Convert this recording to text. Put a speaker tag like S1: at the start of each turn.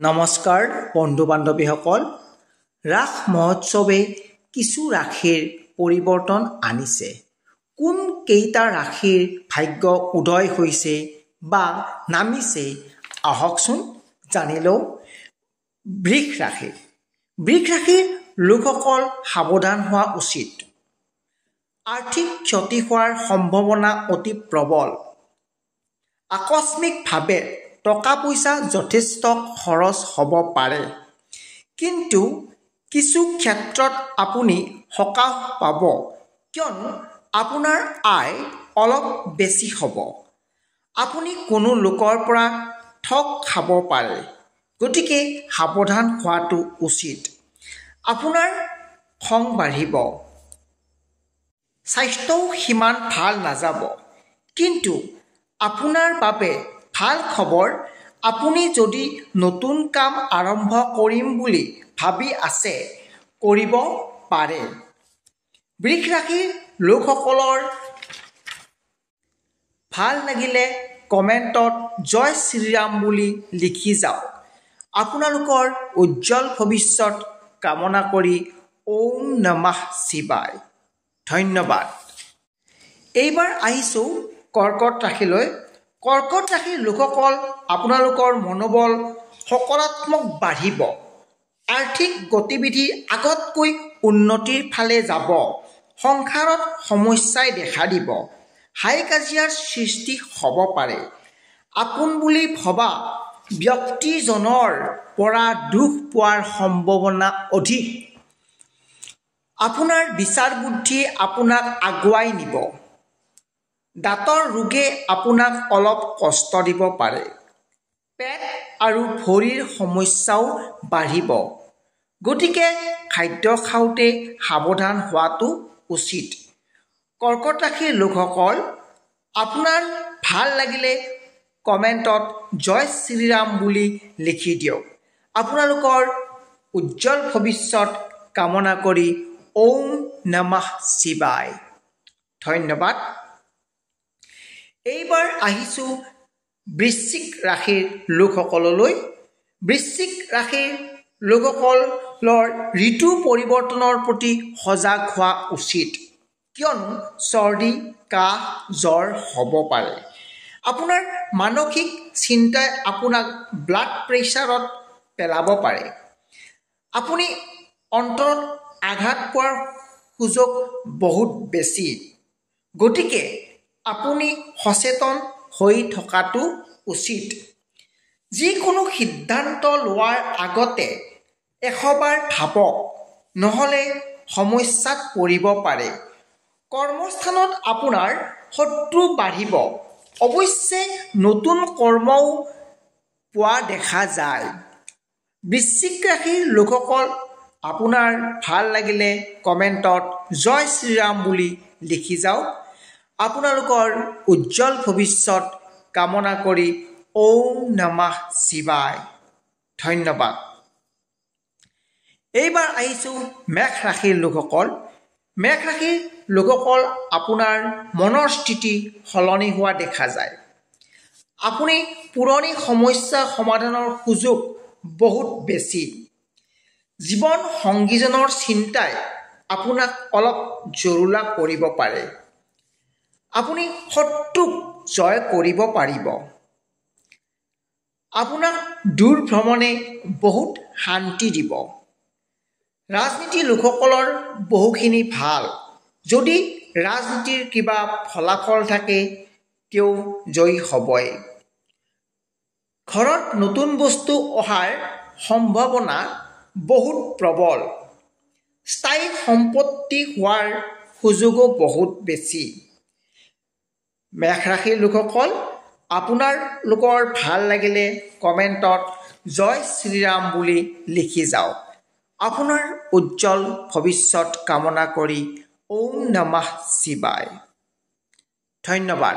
S1: নমস্কাৰ বন্ধু বান্ধৱীসকল, ৰাস মহোৎসৱে কিছু ৰাশিৰ পৰিৱৰ্তন আনিছে। কোন কেইটা ৰাশিৰ ভাগ্য উদয় হৈছে বা নামিছে আহকচোন জানি লওঁ। বৃষ ৰাশি। বৃষ ৰাশিৰ লোকসকল সাৱধান হোৱা উচিত। আৰ্থিক ক্ষতি হোৱাৰ সম্ভাৱনা অতি প্ৰবল। আকস্মিকভাৱে টকা পইচা যথেষ্ট খৰচ হ'ব পাৰে, কিন্তু কিছু ক্ষেত্ৰত আপুনি সকাহ পাব, কিয়নো আপোনাৰ আয় অলপ বেছি হ'ব। আপুনি কোনো লোকৰ পৰা ঠগ খাব পাৰে, গতিকে সাৱধান হোৱাটো উচিত। আপোনাৰ খং বাঢ়িব। স্বাস্থ্যও সিমান ভাল নাযাব, কিন্তু আপোনাৰ বাবে ভাল খবৰ, আপুনি যদি নতুন কাম আৰম্ভ কৰিম বুলি ভাবি আছে, কৰিব পাৰে। বৃষ ৰাশিৰ লোকসকলৰ ভাল লাগিলে কমেণ্টত জয় শ্ৰীৰাম বুলি লিখি যাওক। আপোনালোকৰ উজ্জ্বল ভৱিষ্যত কামনা কৰি ওম নমঃ শিৱায়। ধন্যবাদ। এইবাৰ আহিছোঁ কৰ্কট ৰাশিলৈ। কৰ্কট ৰাশিৰ লোকসকল, আপোনালোকৰ মনোবল সকাৰাত্মক বাঢ়িব। আৰ্থিক গতিবিধি আগতকৈ উন্নতিৰ ফালে যাব। সংসাৰত সমস্যাই দেখা দিব। হাই কাজিয়াৰ সৃষ্টি হ'ব পাৰে। আপোন বুলি ভবা ব্যক্তিজনৰ পৰা দুখ পোৱাৰ সম্ভাৱনা অধিক। আপোনাৰ বিচাৰ বুদ্ধিয়ে আপোনাক আগুৱাই নিব। দাঁতৰ ৰোগে আপোনাক অলপ কষ্ট দিব পাৰে। পেট আৰু ভৰিৰ সমস্যাও বাঢ়িব, গতিকে খাদ্য খাওঁতে সাৱধান হোৱাটো উচিত। কৰ্কট ৰাশিৰ লোকসকল, আপোনাৰ ভাল লাগিলে কমেণ্টত জয় শ্ৰীৰাম বুলি লিখি দিয়ক। আপোনালোকৰ উজ্জ্বল ভৱিষ্যত কামনা কৰি ওম নমঃ শিৱায়। ধন্যবাদ। এইবাৰ আহিছোঁ বৃশ্চিক ৰাশিৰ লোকসকললৈ। বৃশ্চিক ৰাশিৰ লোকসকলৰ ঋতু পৰিৱৰ্তনৰ প্ৰতি সজাগ হোৱা উচিত, কিয়নো চৰ্দি, কাহ, জ্বৰ হ'ব পাৰে। আপোনাৰ মানসিক চিন্তাই আপোনাক ব্লাড প্ৰেছাৰত পেলাব পাৰে। আপুনি অন্তৰত আঘাত পোৱাৰ সুযোগ বহুত বেছি, গতিকে আপুনি সচেতন হৈ থকাটো উচিত। যিকোনো সিদ্ধান্ত লোৱাৰ আগতে 100 বাৰ ভাবক, নহ'লে সমস্যাত পৰিব পাৰে। কৰ্মস্থানত আপোনাৰ শত্ৰু বাঢ়িব। অৱশ্যে নতুন কৰ্মও পোৱা দেখা যায়। বৃশ্চিক ৰাশিৰ লোকসকল, আপোনাৰ ভাল লাগিলে কমেণ্টত জয় শ্ৰীৰাম বুলি লিখি যাওক। আপোনালোকৰ উজ্জ্বল ভৱিষ্যত কামনা কৰি ওম নমঃ শিৱায়। ধন্যবাদ। এইবাৰ আহিছোঁ মেষ ৰাশিৰ লোকসকল। মেষ ৰাশিৰ লোকসকল, আপোনাৰ মনৰ স্থিতি সলনি হোৱা দেখা যায়। আপুনি পুৰণি সমস্যা সমাধানৰ সুযোগ বহুত বেছি। জীৱন সংগীজনৰ চিন্তাই আপোনাক অলপ জুৰুলা কৰিব পাৰে। আপুনি শত্ৰুক জয় কৰিব পাৰিব। আপোনাক দূৰ ভ্ৰমণে বহুত শান্তি দিব। ৰাজনীতিৰ লোকসকলৰ বহুখিনি ভাল। যদি ৰাজনীতিৰ কিবা ফলাফল থাকে, তেওঁ জয়ী হ'বই। ঘৰত নতুন বস্তু অহাৰ সম্ভাৱনা বহুত প্ৰবল। স্থায়ী সম্পত্তি হোৱাৰ সুযোগো বহুত বেছি। মেষ ৰাশিৰ লোকসকল, আপোনালোকৰ ভাল লাগিলে কমেণ্টত জয় শ্ৰীৰাম বুলি লিখি যাওক। আপোনাৰ উজ্জ্বল ভৱিষ্যত কামনা কৰি ওম নমঃ শিৱায়। ধন্যবাদ।